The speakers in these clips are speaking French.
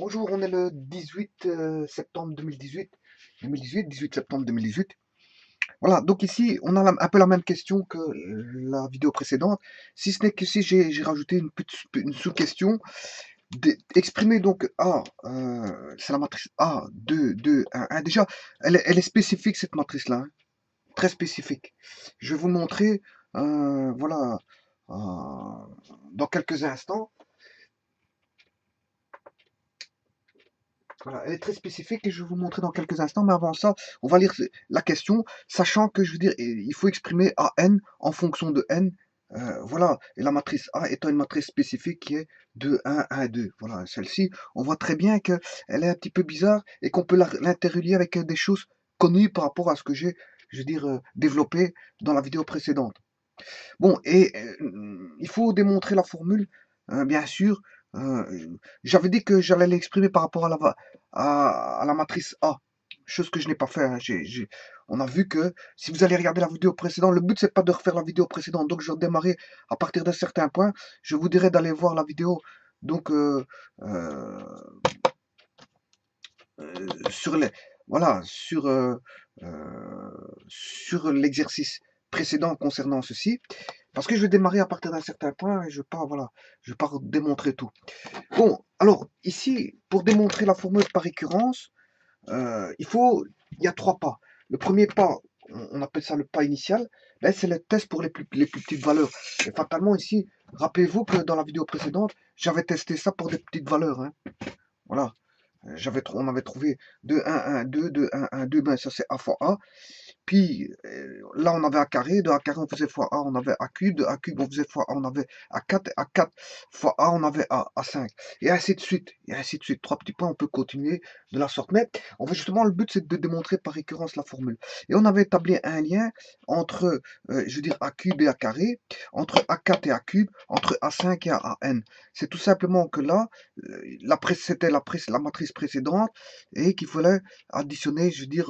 Bonjour, on est le 18 septembre 2018. 18 septembre 2018. Voilà, donc ici, on a un peu la même question que la vidéo précédente, si ce n'est que si j'ai rajouté une sous-question. Exprimer donc A, c'est la matrice A, 2, 2, 1, 1. Déjà, elle est spécifique cette matrice-là, hein, très spécifique. Je vais vous montrer, voilà, dans quelques instants. Voilà, elle est très spécifique et je vais vous montrer dans quelques instants, mais avant ça, on va lire la question, sachant que je veux dire, il faut exprimer AN en fonction de N. Voilà, et la matrice A étant une matrice spécifique qui est 2, 1, 1, 2. Voilà, celle-ci, on voit très bien qu'elle est un petit peu bizarre et qu'on peut l'interrelier avec des choses connues par rapport à ce que j'ai, je veux dire, développé dans la vidéo précédente. Bon, et il faut démontrer la formule, bien sûr. J'avais dit que j'allais l'exprimer par rapport à la matrice A, chose que je n'ai pas fait, hein. On a vu que si vous allez regarder la vidéo précédente, le but c'est pas de refaire la vidéo précédente, donc je vais démarrer à partir d'un certain point. Je vous dirai d'aller voir la vidéo donc euh, sur les, voilà, sur l'exercice précédent concernant ceci. Parce que je vais démarrer à partir d'un certain point et je ne vais pas, voilà, je vais pas démontrer tout. Bon, alors ici, pour démontrer la formule par récurrence, il y a 3 pas. Le premier pas, on appelle ça le pas initial, ben, c'est le test pour les plus petites valeurs. Et fatalement ici, rappelez-vous que dans la vidéo précédente, j'avais testé ça pour des petites valeurs, hein. Voilà. On avait trouvé 2, 1, 1, 2, 2, 1, 1, 2, ben ça c'est A fois A. Puis là, on avait A carré, de A carré, on faisait fois A, on avait A cube, de A cube, on faisait fois A, on avait A4 fois A, on avait A5, et ainsi de suite, et ainsi de suite. 3 petits points, on peut continuer de la sorte. Mais en fait, justement, le but, c'est de démontrer par récurrence la formule. Et on avait établi un lien entre, je veux dire, A cube et A carré, entre A4 et A cube, entre A5 et AN. C'est tout simplement que là, c'était la matrice précédente, et qu'il fallait additionner, je veux dire,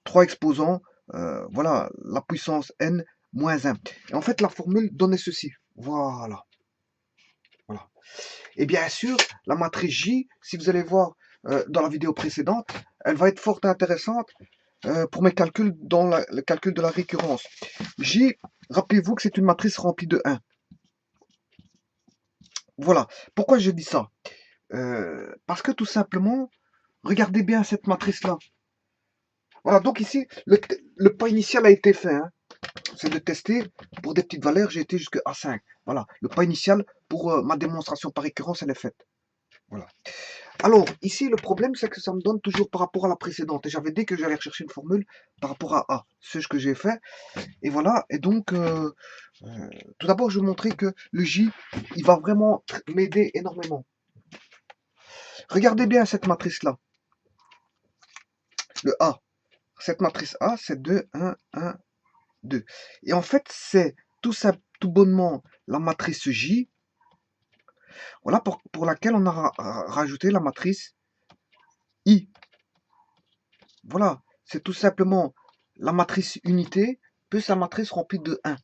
3 exposants, voilà, la puissance n moins 1. Et en fait, la formule donnait ceci. Voilà. Voilà. Et bien sûr, la matrice J, si vous allez voir dans la vidéo précédente, elle va être fort intéressante pour mes calculs dans le calcul de la récurrence. J, rappelez-vous que c'est une matrice remplie de 1. Voilà. Pourquoi je dis ça? Parce que tout simplement, regardez bien cette matrice-là. Voilà, donc ici, le pas initial a été fait, hein. C'est de tester pour des petites valeurs, j'ai été jusqu'à 5. Voilà, le pas initial pour ma démonstration par récurrence, elle est faite. Voilà. Alors, ici, le problème, c'est que ça me donne toujours par rapport à la précédente. Et j'avais dit que j'allais rechercher une formule par rapport à A. C'est ce que j'ai fait. Et voilà. Et donc, tout d'abord, je vais montrer que le J, il va vraiment m'aider énormément. Regardez bien cette matrice-là. Le A. Cette matrice A, c'est 2, 1, 1, 2. Et en fait, c'est tout bonnement la matrice J. Voilà pour laquelle on a rajouté la matrice I. Voilà, c'est tout simplement la matrice unité plus la matrice remplie de 1.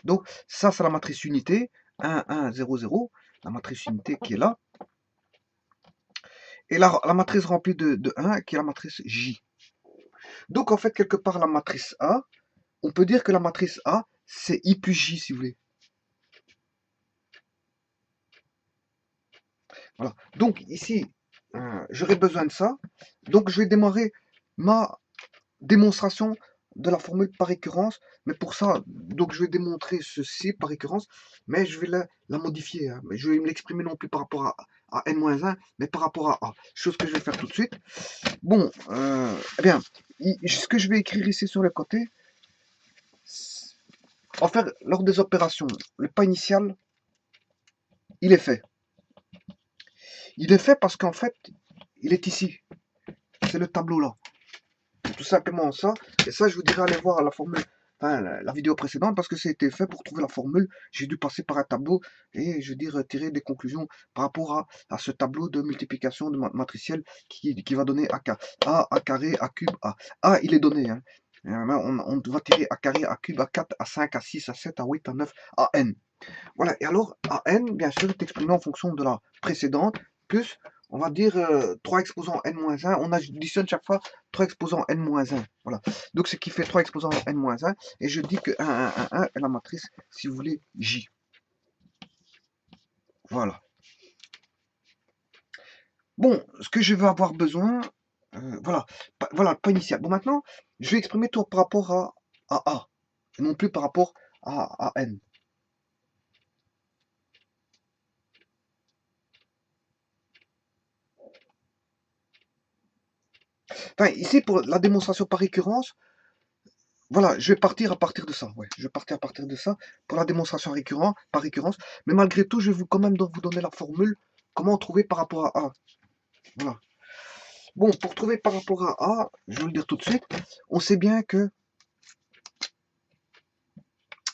Donc ça, c'est la matrice unité, 1, 1, 0, 0, la matrice unité qui est là. Et la matrice remplie de 1 qui est la matrice J. Donc en fait, quelque part, la matrice A, on peut dire que la matrice A, c'est I plus J, si vous voulez. Voilà. Donc ici, j'aurai besoin de ça. Donc je vais démarrer ma démonstration de la formule par récurrence. Mais pour ça, donc je vais démontrer ceci par récurrence, mais je vais la modifier, hein. Je vais me l'exprimer non plus par rapport à n-1, mais par rapport à A. Chose que je vais faire tout de suite. Bon, eh bien, ce que je vais écrire ici sur le côté, en fait, lors des opérations, le pas initial, il est fait. Il est fait parce qu'en fait, il est ici. C'est le tableau là. Tout simplement ça. Et ça, je vous dirais aller voir la formule, enfin, la vidéo précédente, parce que c'était fait pour trouver la formule. J'ai dû passer par un tableau et, je veux dire, tirer des conclusions par rapport à ce tableau de multiplication de matricielle qui va donner A carré, A cube, A. A, il est donné, hein. On va tirer A carré, A cube, A4, A5, A6, A7, A8, A9, AN. Voilà, et alors AN, bien sûr, est exprimé en fonction de la précédente, plus on va dire 3 exposants n-1, on additionne chaque fois 3 exposants n-1, voilà. Donc ce qui fait 3 exposants n-1, et je dis que 1, 1, 1, 1 est la matrice, si vous voulez, J. Voilà. Bon, ce que je vais avoir besoin, voilà, voilà, pas initial. Bon, maintenant, je vais exprimer tout par rapport à A, et non plus par rapport à N. Enfin, ici, pour la démonstration par récurrence, voilà, je vais partir à partir de ça. Ouais, je vais partir à partir de ça pour la démonstration par récurrence. Mais malgré tout, je vais quand même vous donner la formule, comment trouver par rapport à A. Voilà. Bon, pour trouver par rapport à A, je vais le dire tout de suite, on sait bien que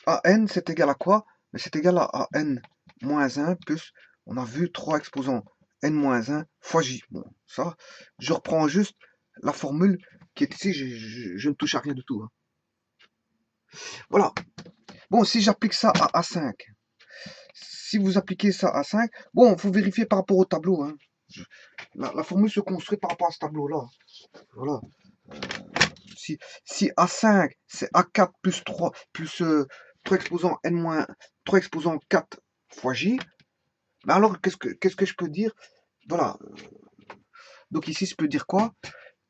AN, c'est égal à quoi? Mais c'est égal à N moins 1 plus, on a vu 3 exposants N moins 1 fois J. Bon, ça, je reprends juste la formule qui est ici, je ne touche à rien du tout. Hein. Voilà. Bon, si j'applique ça à A5, si vous appliquez ça à 5, bon, il faut vérifier par rapport au tableau. Hein. La formule se construit par rapport à ce tableau-là. Voilà. Si A5, c'est A4 plus 3, plus 3 exposants N-, 3 exposants 4 fois J, mais alors, qu'est-ce que je peux dire? Voilà. Donc ici, je peux dire quoi?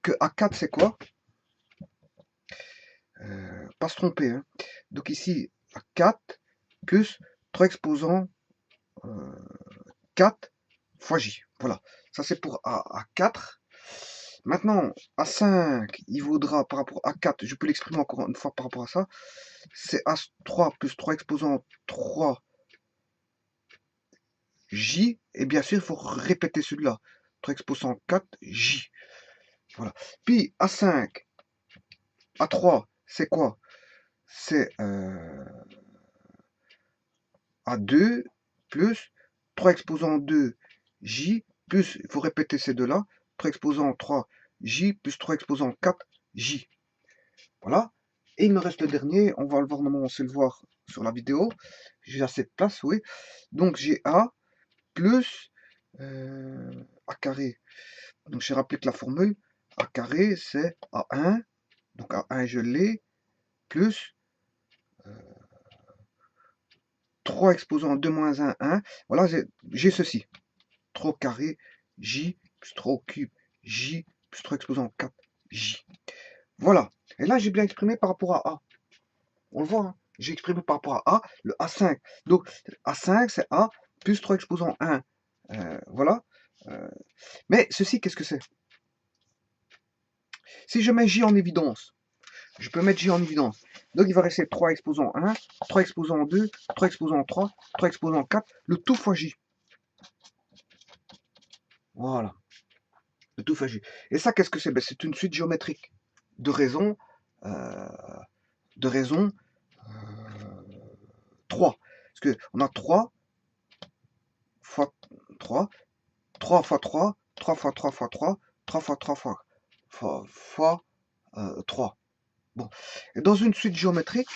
Que A4, c'est quoi? Pas se tromper. Hein. Donc ici, A4 plus 3 exposants 4 fois J. Voilà. Ça, c'est pour A4. Maintenant, A5, il vaudra par rapport à A4, je peux l'exprimer encore une fois par rapport à ça, c'est A3 plus 3 exposants 3 J, et bien sûr, il faut répéter celui-là. 3 exposants 4 J. Voilà. Puis A5, A3, c'est quoi? C'est A2 plus 3 exposants 2 J, plus, il faut répéter ces deux-là, 3 exposants 3 J, plus 3 exposants 4 J. Voilà. Et il me reste le dernier, on va le voir normalement, on sait le voir sur la vidéo. J'ai assez de place, oui. Donc j'ai A plus A carré. Donc j'ai rappelé que la formule A carré c'est A1, donc A1 je l'ai, plus 3 exposants 2 moins 1, 1. Voilà, j'ai ceci. 3 au carré, J, plus 3 au cube, J, plus 3 exposants 4, J. Voilà. Et là, j'ai bien exprimé par rapport à A. On le voit, hein. J'ai exprimé par rapport à A, le A5. Donc, A5, c'est A, plus 3 exposants 1. Voilà. Mais ceci, qu'est-ce que c'est? Si je mets J en évidence, je peux mettre J en évidence. Donc, il va rester 3 exposants 1, 3 exposants 2, 3 exposants 3, 3 exposants 4, le tout fois J. Voilà. Le tout fois J. Et ça, qu'est-ce que c'est? Ben, c'est une suite géométrique de raisons, euh, de raisons 3. Parce qu'on a 3 fois 3, 3 fois 3, 3 fois 3 fois 3, 3 fois 3 fois 3. Bon. Et dans une suite géométrique,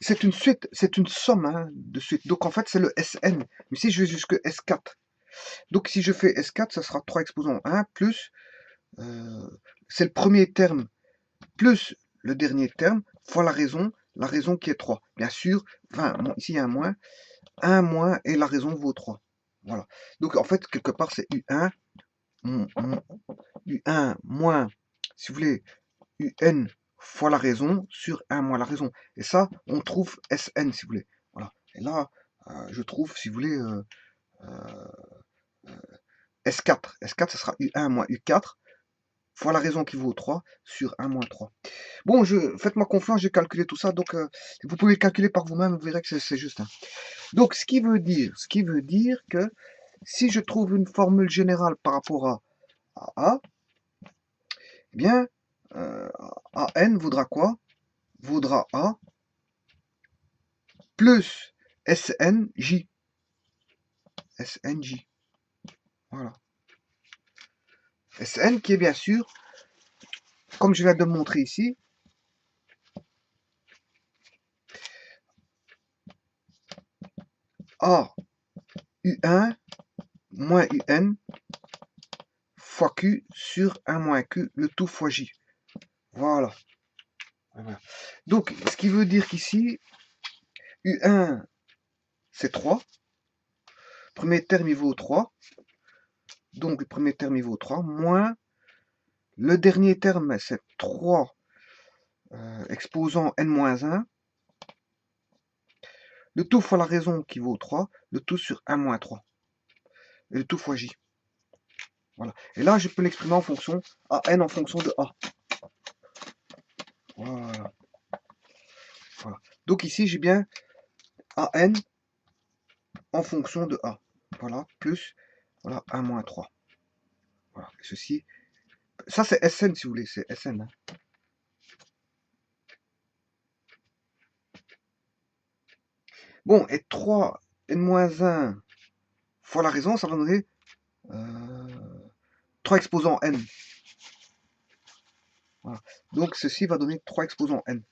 c'est une suite, c'est une somme hein, de suites. Donc en fait, c'est le Sn. Mais si je vais jusque S4, donc si je fais S4, ça sera 3 exposants 1 plus, c'est le premier terme, plus le dernier terme, fois la raison qui est 3. Bien sûr, 20, bon, ici il y a un moins, 1 moins et la raison vaut 3. Voilà. Donc en fait, quelque part, c'est U1, U1 moins, si vous voulez, UN fois la raison sur 1 moins la raison. Et ça, on trouve Sn, si vous voulez. Voilà. Et là, je trouve, si vous voulez, S4. S4, ce sera U1 moins U4 fois la raison qui vaut 3 sur 1 moins 3. Bon, faites-moi confiance, j'ai calculé tout ça, donc vous pouvez le calculer par vous-même, vous verrez que c'est juste. Hein. Donc, ce qui veut dire que si je trouve une formule générale par rapport à A, eh bien, AN vaudra quoi? Vaudra A plus SNJ. SNJ. Voilà. Sn qui est bien sûr, comme je viens de le montrer ici, A U1 moins UN fois Q sur 1 moins Q, le tout fois J. Voilà. Voilà. Donc, ce qui veut dire qu'ici, U1, c'est 3. Premier terme, il vaut 3. Donc, le premier terme, il vaut 3. Moins le dernier terme, c'est 3 exposant n-1. Le tout fois la raison qui vaut 3. Le tout sur 1 moins 3. Et le tout fois J. Voilà. Et là, je peux l'exprimer en fonction AN en fonction de A. Voilà. Voilà. Donc ici, j'ai bien AN en fonction de A. Voilà. Plus, voilà, 1 moins 3. Voilà. Et ceci, ça c'est SN si vous voulez, c'est SN. Hein. Bon, et 3 n-1 fois la raison, ça va donner 3 exposants n. Voilà. Donc ceci va donner 3 exposants n.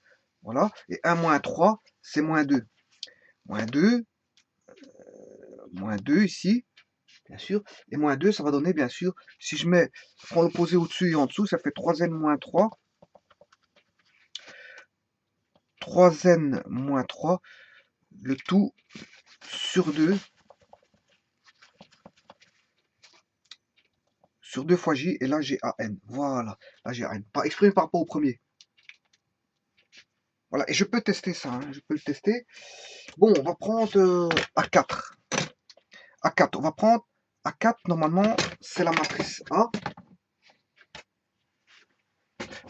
Voilà. Et 1 moins 3, c'est moins 2. Moins 2 ici, bien sûr. Et moins 2, ça va donner, bien sûr, si je prends l'opposé au-dessus et en dessous, ça fait 3n moins 3. 3n moins 3, le tout sur 2. Sur 2 fois J, et là j'ai AN. Voilà, là j'ai AN. Pas exprimé par rapport au premier. Voilà, et je peux tester ça, hein, je peux le tester. Bon, on va prendre A4. A4, on va prendre A4, normalement, c'est la matrice A.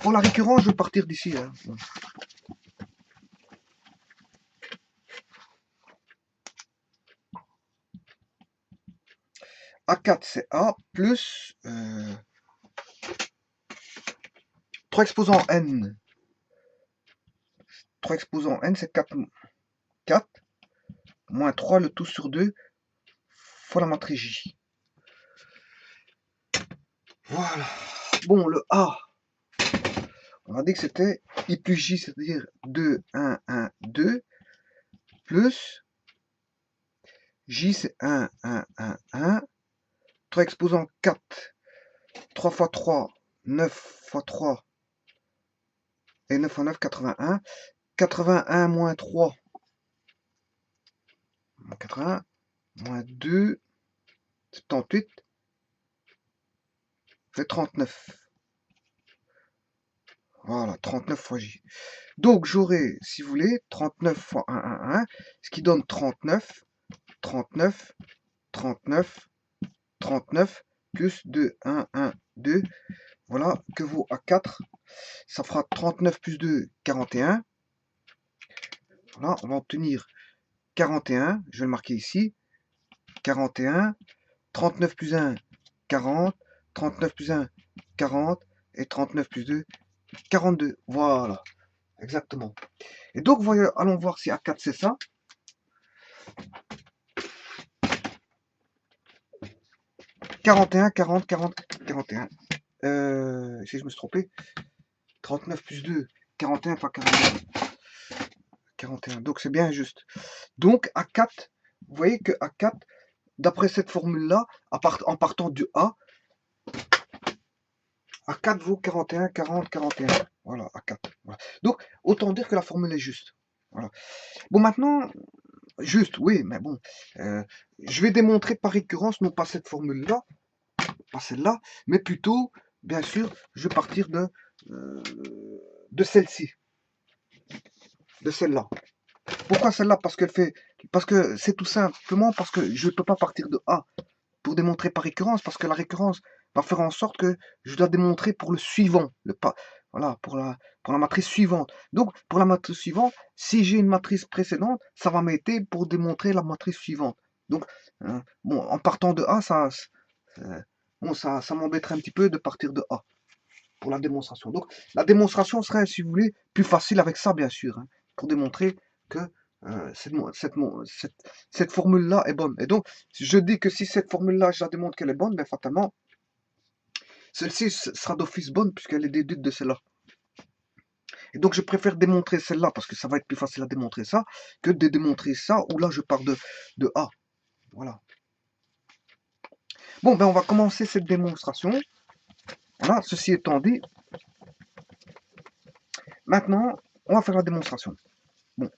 Pour la récurrence, je vais partir d'ici. Hein. A4, c'est A plus 3 exposants N. 3 exposants N, c'est 4, 4, moins 3, le tout sur 2, fois la matrice J. Voilà. Bon, le A, on a dit que c'était I plus J, c'est-à-dire 2, 1, 1, 2, plus J, c'est 1, 1, 1, 1, 3 exposants 4, 3 fois 3, 9 fois 3, et 9 fois 9, 81, 81 moins 3, 81, moins 2, 78, fait 39. Voilà, 39 fois J. Donc j'aurai, si vous voulez, 39 fois 1, 1, 1, ce qui donne 39, 39, 39, 39, plus 2, 1, 1, 2. Voilà, que vaut A4. Ça fera 39 plus 2, 41. Voilà, on va obtenir 41. Je vais le marquer ici. 41. 39 plus 1, 40. 39 plus 1, 40. Et 39 plus 2, 42. Voilà, exactement. Et donc, allons voir si A4 c'est ça. « 41, 40, 40, 41. Si je me suis trompé. 39 plus 2, 41 fois 42. 41. Donc c'est bien juste. Donc A4, vous voyez que A4, d'après cette formule-là, en partant du A, A4 vaut 41, 40, 41. Voilà, A4. Voilà. Donc, autant dire que la formule est juste. Voilà. Bon, maintenant, juste, oui, mais bon, je vais démontrer par récurrence, non pas cette formule-là, pas celle-là, mais plutôt, bien sûr, je vais partir de celle-ci, de celle-là. Pourquoi celle-là? Parce que c'est tout simplement parce que je ne peux pas partir de A pour démontrer par récurrence, parce que la récurrence va faire en sorte que je dois démontrer pour le suivant, voilà, pour la matrice suivante. Donc, pour la matrice suivante, si j'ai une matrice précédente, ça va m'aider pour démontrer la matrice suivante. Donc, bon, en partant de A, ça m'embêterait un petit peu de partir de A pour la démonstration. Donc, la démonstration serait, si vous voulez, plus facile avec ça, bien sûr, hein, pour démontrer que cette formule-là est bonne. Et donc, je dis que si cette formule-là, je la démontre qu'elle est bonne, ben fatalement, celle-ci sera d'office bonne puisqu'elle est déduite de celle-là. Et donc, je préfère démontrer celle-là parce que ça va être plus facile à démontrer ça que de démontrer ça où là, je pars de A. Voilà. Bon, ben on va commencer cette démonstration. Voilà, ceci étant dit, maintenant, on va faire la démonstration. Bon,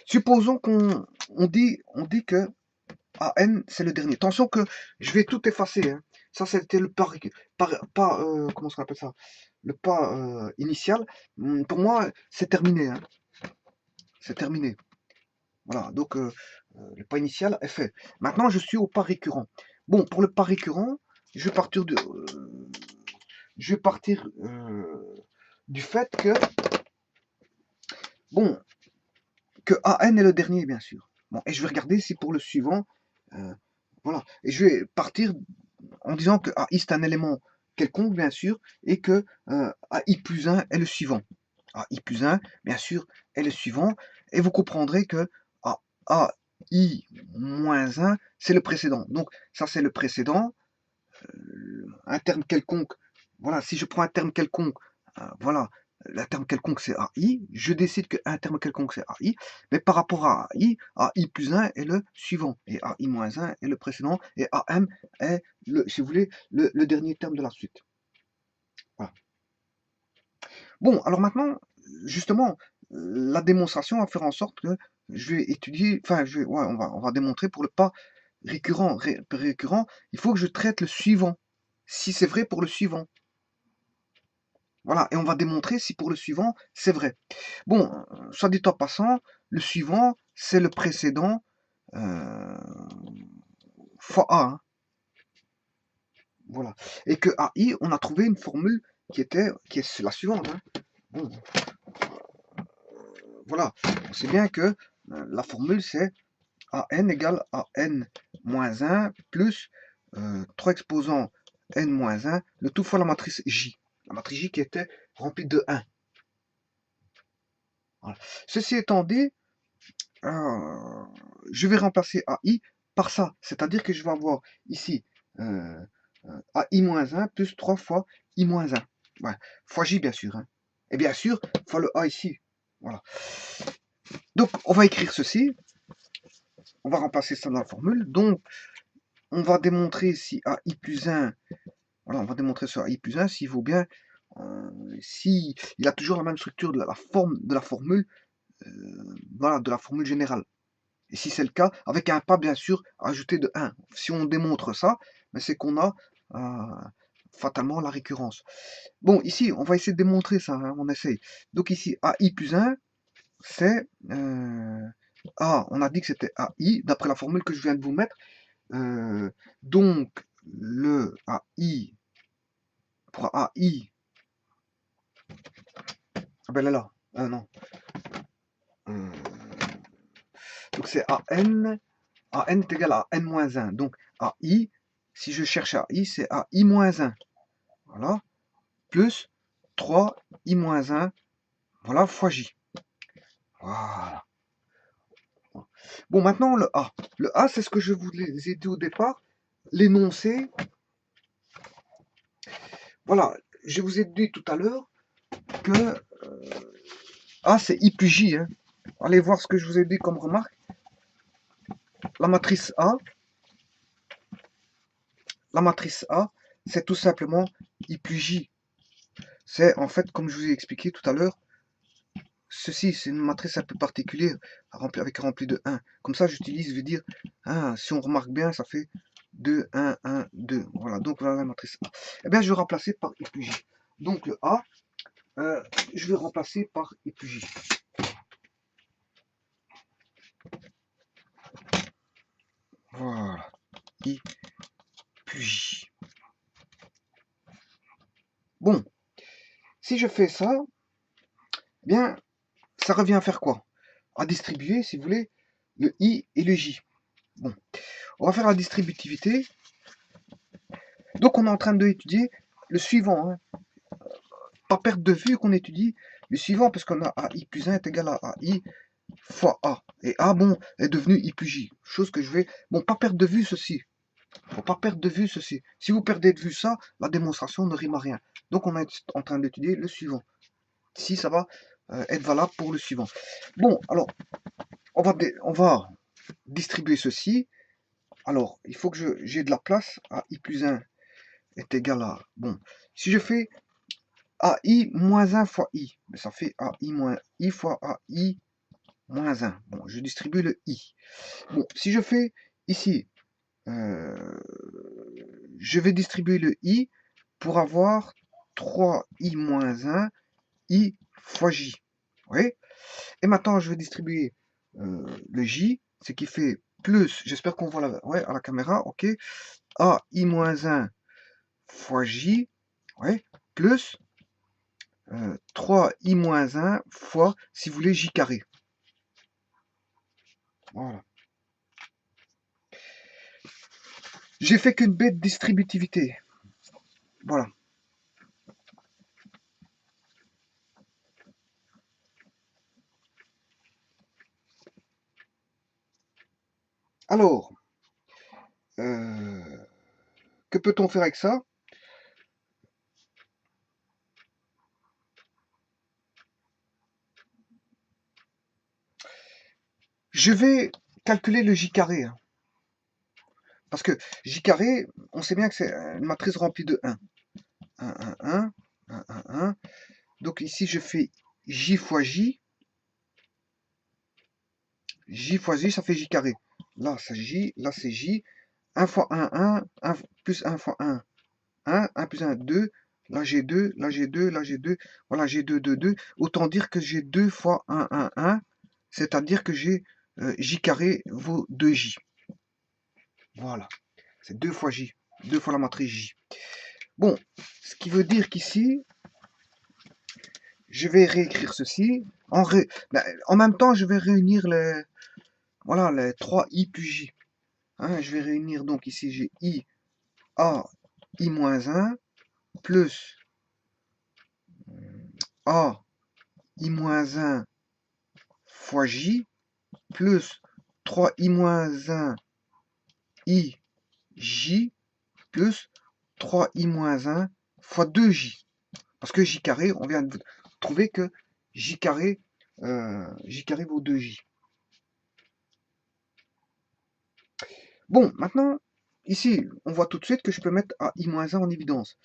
supposons qu'on dit que AN, c'est le dernier. Attention que je vais tout effacer. Hein. Ça, c'était le pas, comment on appelle ça? Le pas initial. Pour moi, c'est terminé. Hein. C'est terminé. Voilà, donc le pas initial est fait. Maintenant, je suis au pas récurrent. Bon, pour le pas récurrent, je vais partir du fait que, bon, que AN est le dernier, bien sûr. Bon, et je vais regarder si pour le suivant, voilà. Et je vais partir en disant que AI c'est un élément quelconque, bien sûr, et que AI plus 1 est le suivant. AI plus 1, bien sûr, est le suivant. Et vous comprendrez que AI moins 1, c'est le précédent. Donc, ça, c'est le précédent. Un terme quelconque, voilà, si je prends un terme quelconque, voilà, le terme quelconque c'est AI, je décide qu'un terme quelconque c'est AI, mais par rapport à AI, AI plus 1 est le suivant, et AI moins 1 est le précédent, et AM est, si vous voulez, le dernier terme de la suite. Voilà. Bon, alors maintenant, justement, la démonstration va faire en sorte que je vais étudier, enfin, ouais, on va démontrer pour le pas récurrent, récurrent, il faut que je traite le suivant, si c'est vrai pour le suivant. Voilà, et on va démontrer si pour le suivant, c'est vrai. Bon, soit dit en passant, le suivant, c'est le précédent fois A. Hein. Voilà. Et que AI, on a trouvé une formule qui est la suivante. Hein. Bon, voilà, on sait bien que la formule, c'est AN égale à N moins 1 plus 3 exposants N moins 1, le tout fois la matrice J. La matrice J qui était remplie de 1. Voilà. Ceci étant dit, je vais remplacer AI par ça. C'est-à-dire que je vais avoir ici AI-1 plus 3 fois I-1. Ouais. Fois J, bien sûr. Hein. Et bien sûr, fois le A ici. Voilà. Donc, on va écrire ceci. On va remplacer ça dans la formule. Donc, on va démontrer si AI plus 1, voilà, on va démontrer sur AI plus 1 s'il vaut bien, si il a toujours la même structure de la forme de la formule, voilà, de la formule générale. Et si c'est le cas, avec un pas bien sûr ajouté de 1. Si on démontre ça, ben c'est qu'on a fatalement la récurrence. Bon, ici, on va essayer de démontrer ça, hein, on essaye. Donc ici, AI plus 1, c'est... on a dit que c'était AI, d'après la formule que je viens de vous mettre. Donc, le AI, pour AI, ah ben là, non. Donc c'est AN est égal à N-1. Donc AI, si je cherche AI, c'est AI-1. Voilà. Plus 3I-1. Voilà, fois J. Voilà. Bon, maintenant le A. Le A, c'est ce que je vous ai dit au départ. L'énoncé. Voilà. Je vous ai dit tout à l'heure que A, c'est I plus J. Hein. Allez voir ce que je vous ai dit comme remarque. La matrice A, c'est tout simplement I plus J. C'est en fait, comme je vous ai expliqué tout à l'heure, ceci, c'est une matrice un peu particulière, avec rempli de 1. Comme ça, j'utilise, je vais dire, si on remarque bien, ça fait 2, 1, 1, 2. Voilà, donc voilà la matrice A. Eh bien, je vais remplacer par I plus J. Donc le A, je vais remplacer par I plus J. Voilà, I plus J. Bon, si je fais ça, eh bien, ça revient à faire quoi? À distribuer, si vous voulez, le I et le J. Bon, on va faire la distributivité. Donc on est en train d'étudier le suivant. Hein. Pas perdre de vue qu'on étudie le suivant, parce qu'on a AI plus 1 est égal à AI fois A. Et A, bon, est devenu I plus J. Chose que je vais... Bon, pas perdre de vue ceci. Faut pas perdre de vue ceci. Si vous perdez de vue ça, la démonstration ne rime à rien. Donc on est en train d'étudier le suivant. Si ça va être valable pour le suivant. Bon, alors, on va distribuer ceci. Alors, il faut que j'ai de la place. AI plus 1 est égal à... Bon, si je fais AI moins 1 fois I, mais ça fait AI moins I fois AI moins 1. Bon, je distribue le I. Bon, si je fais ici, je vais distribuer le I pour avoir 3I moins 1, I fois J. Oui. Et maintenant, je vais distribuer le J, ce qui fait plus, j'espère qu'on voit ouais, à la caméra, ok, AI moins 1 fois J, ouais, plus 3i moins 1 fois, si vous voulez, j carré. Voilà. J'ai fait qu'une bête distributivité. Voilà. Alors, que peut-on faire avec ça? Je vais calculer le j carré. Hein, parce que j carré, on sait bien que c'est une matrice remplie de 1. 1, 1, 1, 1, 1, 1. Donc ici, je fais j fois j. J fois j, ça fait j carré. Là, c'est j. Là, c'est j. 1 fois 1, 1. 1 plus 1 fois 1, 1. 1 plus 1, 2. Là, j'ai 2. Là, j'ai 2. Là, j'ai 2. Voilà, j'ai 2, 2, 2. Autant dire que j'ai 2 fois 1, 1, 1. C'est-à-dire que j'ai j carré vaut 2j. Voilà. C'est 2 fois j. 2 fois la matrice j. Bon, ce qui veut dire qu'ici, je vais réécrire ceci. En même temps, je vais réunir voilà, les 3 i plus j. Hein, je vais réunir donc ici, j'ai i a i moins 1 plus a i moins 1 fois j plus 3i moins 1 i j plus 3i moins 1 fois 2j. Parce que j carré, on vient de trouver que j carré vaut 2j. Bon, maintenant, ici, on voit tout de suite que je peux mettre AI-1 en évidence.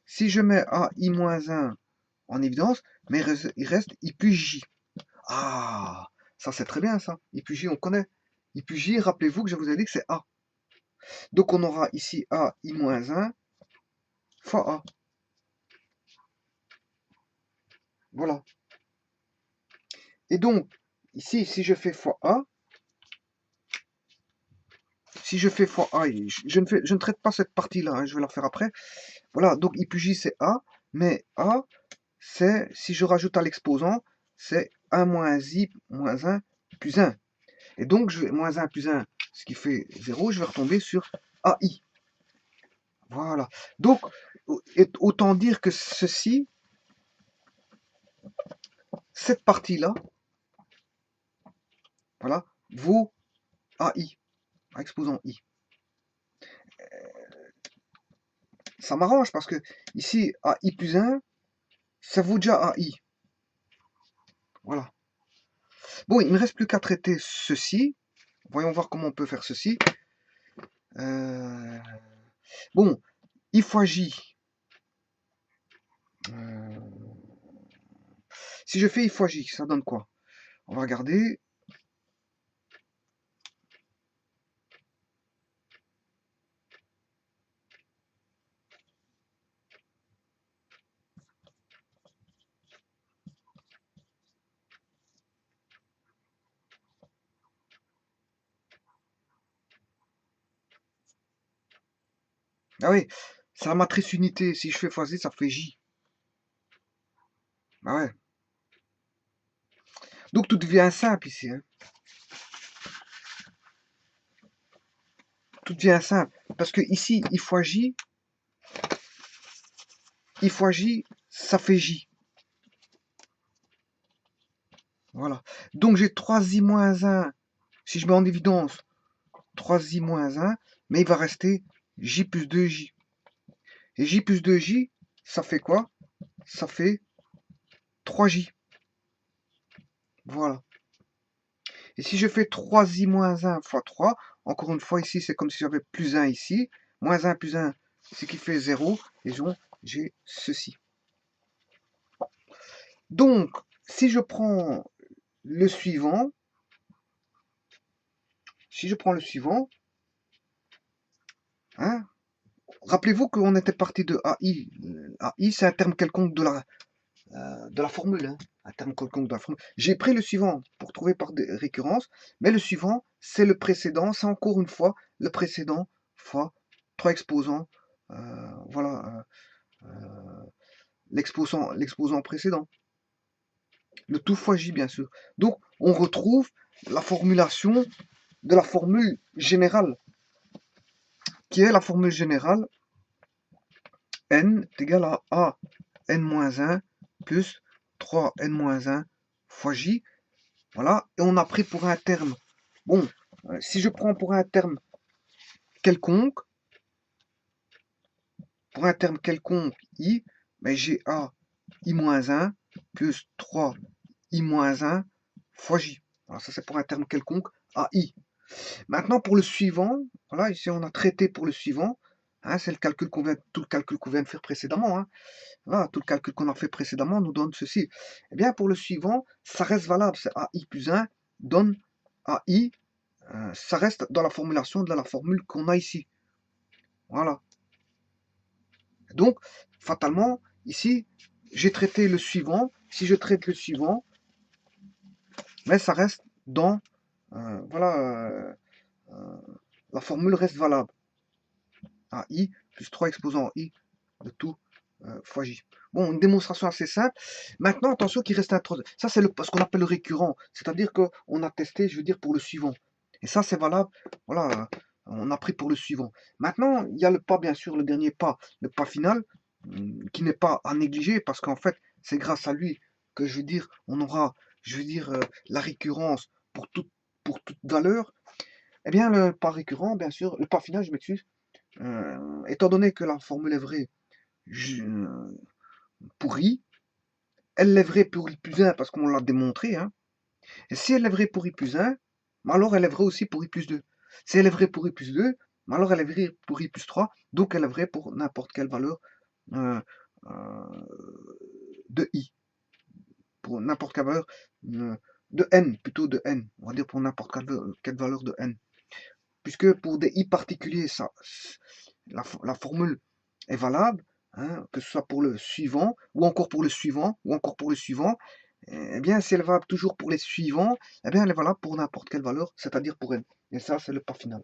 Si je mets AI-1 en évidence, mais il reste I plus J. Ah, ça c'est très bien ça. I plus J, on connaît. I plus J, rappelez-vous que je vous ai dit que c'est A. Donc on aura ici AI-1 fois A. Voilà. Et donc, ici, si je fais fois A, si je fais fois A, je ne traite pas cette partie-là, hein, je vais la faire après. Voilà, donc I plus J c'est A, mais A, c'est, si je rajoute à l'exposant, c'est 1 moins I moins 1 plus 1. Et donc, je vais, moins 1 plus 1, ce qui fait 0, je vais retomber sur AI. Voilà. Donc, autant dire que ceci, cette partie-là, voilà, vaut AI, à exposant I. Ça m'arrange parce que ici, AI plus 1, ça vaut déjà AI. Voilà. Bon, il ne me reste plus qu'à traiter ceci. Voyons voir comment on peut faire ceci. Bon, I fois J. Si je fais I fois J, ça donne quoi? On va regarder. Ah oui, c'est la matrice unité. Si je fais fois Z, ça fait J. Ah ouais. Donc tout devient simple ici. Hein. Tout devient simple. Parce que ici, I fois J, ça fait J. Voilà. Donc j'ai 3i moins 1. Si je mets en évidence 3i moins 1, mais il va rester J plus 2J. Et J plus 2J, ça fait quoi? Ça fait 3J. Voilà. Et si je fais 3i moins 1 fois 3, encore une fois, ici, c'est comme si j'avais plus 1 ici. Moins 1 plus 1, ce qui fait 0. Et donc, j'ai ceci. Donc, si je prends le suivant, hein, rappelez-vous qu'on était parti de AI. AI, c'est un terme quelconque de la formule. Hein, un terme quelconque de la formule. J'ai pris le suivant pour trouver par des récurrences, mais le suivant, c'est le précédent. C'est encore une fois le précédent fois 3 exposants. Voilà, l'exposant précédent. Le tout fois J, bien sûr. Donc, on retrouve la formulation de la formule générale, qui est la formule générale n est égal à n-1 plus 3n-1 fois j. Voilà, et on a pris pour un terme. Bon, si je prends pour un terme quelconque, i, mais j'ai a i-1 plus 3i-1 fois j. Alors ça c'est pour un terme quelconque, ai. Maintenant pour le suivant, voilà, ici on a traité pour le suivant, hein, c'est tout le calcul qu'on vient de faire précédemment. Hein. Voilà, tout le calcul qu'on a fait précédemment nous donne ceci. Eh bien pour le suivant, ça reste valable, c'est ai plus 1 donne ai, ça reste dans la formulation de la formule qu'on a ici. Voilà. Donc, fatalement, ici, j'ai traité le suivant. Si je traite le suivant, mais ça reste dans, voilà, la formule reste valable. AI plus 3 exposants I de tout fois J. Bon, une démonstration assez simple. Maintenant, attention qu'il reste un troisième. Ça, c'est ce qu'on appelle le récurrent. C'est-à-dire qu'on a testé, je veux dire, pour le suivant. Et ça, c'est valable. Voilà, on a pris pour le suivant. Maintenant, il y a le pas, bien sûr, le dernier pas, le pas final, qui n'est pas à négliger, parce qu'en fait, c'est grâce à lui que, je veux dire, on aura, je veux dire, la récurrence pour toute valeur. Eh bien, le pas récurrent, bien sûr, le pas final, je m'excuse, étant donné que la formule est vraie pour i, elle est vraie pour i plus 1 parce qu'on l'a démontré. Hein. Et si elle est vraie pour i plus 1, alors elle est vraie aussi pour i plus 2. Si elle est vraie pour i plus 2, alors elle est vraie pour i plus 3, donc elle est vraie pour n'importe quelle valeur de i. Pour n'importe quelle valeur de n, plutôt de n. On va dire pour n'importe quelle valeur de n. Puisque pour des i particuliers, ça, la formule est valable, hein, que ce soit pour le suivant, ou encore pour le suivant, ou encore pour le suivant, eh bien, si elle est valable toujours pour les suivants, eh bien, elle est valable pour n'importe quelle valeur, c'est-à-dire pour n. Et ça, c'est le pas final.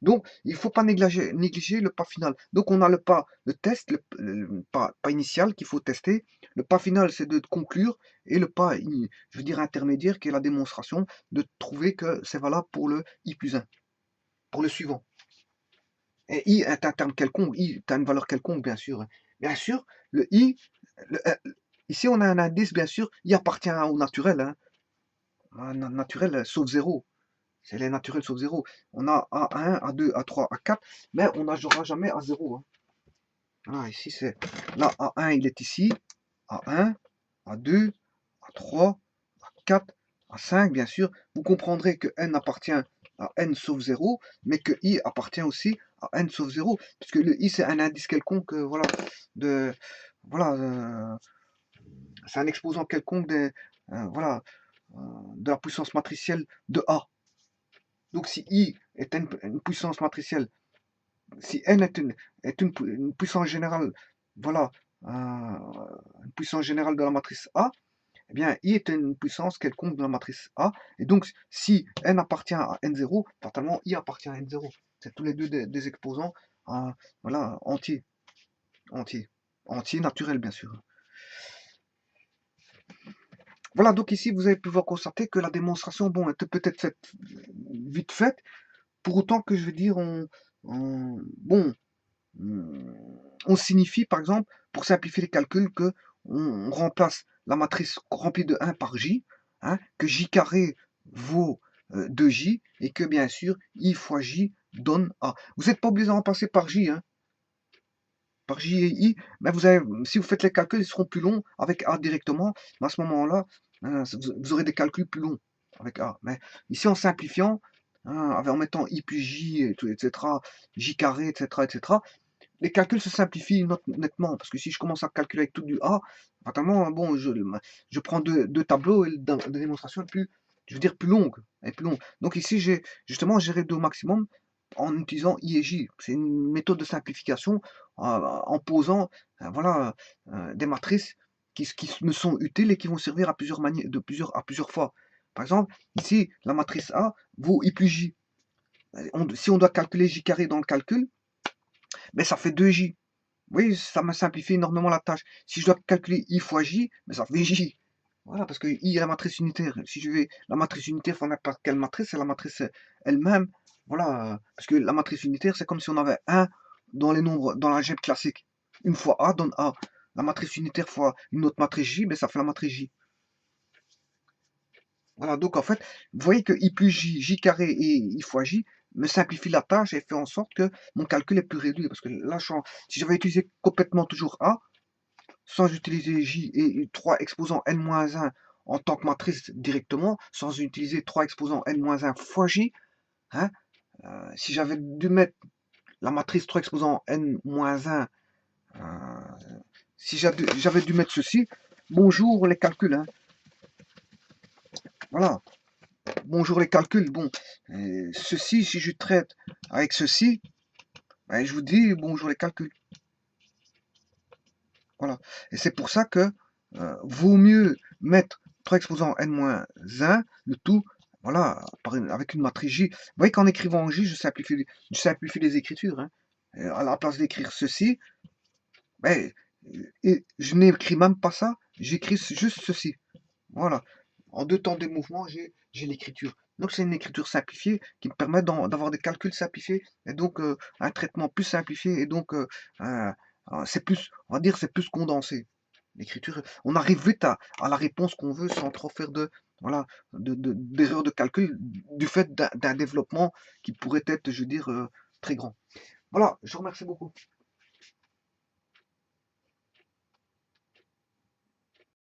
Donc, il ne faut pas négliger le pas final. Donc, on a le pas de test, le pas initial qu'il faut tester. Le pas final, c'est de conclure. Et le pas, je veux dire, intermédiaire, qui est la démonstration, de trouver que c'est valable pour le i plus 1, pour le suivant. Et i est un terme quelconque, i est une valeur quelconque, bien sûr. Bien sûr, le i, ici, on a un indice, bien sûr, i appartient au naturel. Hein. Un naturel sauf 0. C'est les naturels sauf 0. On a A1, A2, A3, A4, mais on n'aura jamais A0. Hein. Voilà, ici c'est. Là, A1, il est ici. A1, A2, A3, A4, A5, bien sûr. Vous comprendrez que n appartient à n sauf 0, mais que i appartient aussi à n sauf 0, puisque le i c'est un indice quelconque, voilà, voilà, c'est un exposant quelconque voilà, de la puissance matricielle de A. Donc si I est une puissance matricielle, si N est une puissance générale, voilà, une puissance générale de la matrice A, eh bien I est une puissance quelconque de la matrice A. Et donc si N appartient à N0, fatalement I appartient à N0. C'est tous les deux des exposants voilà, entiers. Entiers naturels, bien sûr. Voilà, donc ici, vous avez pu voir constater que la démonstration, bon, était peut-être faite vite faite, pour autant que je veux dire, bon, on signifie par exemple, pour simplifier les calculs, que on remplace la matrice remplie de 1 par j, hein, que j carré vaut 2j, et que bien sûr, i fois j donne a. Vous n'êtes pas obligé de remplacer par j, hein, par j et i, mais vous avez, si vous faites les calculs, ils seront plus longs avec a directement, mais à ce moment-là, hein, vous aurez des calculs plus longs avec A. Mais ici, en simplifiant, hein, en mettant I plus J, et tout, etc., J carré, etc., les calculs se simplifient nettement. Parce que si je commence à calculer avec tout du A, fatalement, bon, je prends deux tableaux et la démonstration est plus, je veux dire, plus longue. Donc ici, j'ai justement géré deux au maximum en utilisant I et J. C'est une méthode de simplification en posant voilà, des matrices qui me sont utiles et qui vont servir à plusieurs manières, à plusieurs fois. Par exemple, ici, la matrice A vaut I plus J. Si on doit calculer J carré dans le calcul, mais ça fait 2J. Oui, ça me simplifie énormément la tâche. Si je dois calculer I fois J, mais ça fait J. Voilà, parce que I est la matrice unitaire. Si je vais la matrice unitaire, faut n'importe quelle matrice, c'est la matrice elle-même. Voilà, parce que la matrice unitaire, c'est comme si on avait 1 dans les nombres, dans l'algèbre classique. Une fois A donne A. La matrice unitaire fois une autre matrice J, mais ça fait la matrice J. Voilà, donc en fait, vous voyez que I plus J, J carré et I fois J me simplifie la tâche et fait en sorte que mon calcul est plus réduit. Parce que là, si j'avais utilisé complètement toujours A, sans utiliser J et 3 exposants n-1 en tant que matrice directement, sans utiliser 3 exposants n-1 fois J, hein, si j'avais dû mettre la matrice 3 exposants n-1, si j'avais dû mettre ceci, bonjour les calculs, hein, voilà, bonjour les calculs, bon, ceci, si je traite avec ceci, ben, je vous dis bonjour les calculs, voilà, et c'est pour ça que vaut mieux mettre 3 exposants n-1, le tout, voilà, avec une matrice J. Vous voyez qu'en écrivant J, je simplifie les écritures, hein. À la place d'écrire ceci, ben, et je n'écris même pas ça, j'écris juste ceci. Voilà. En deux temps de mouvement, j'ai l'écriture. Donc c'est une écriture simplifiée qui me permet d'avoir des calculs simplifiés et donc un traitement plus simplifié et donc c'est plus, on va dire, c'est plus condensé. L'écriture, on arrive vite à la réponse qu'on veut sans trop faire voilà, d'erreurs de calcul du fait d'un développement qui pourrait être, je veux dire, très grand. Voilà, je vous remercie beaucoup.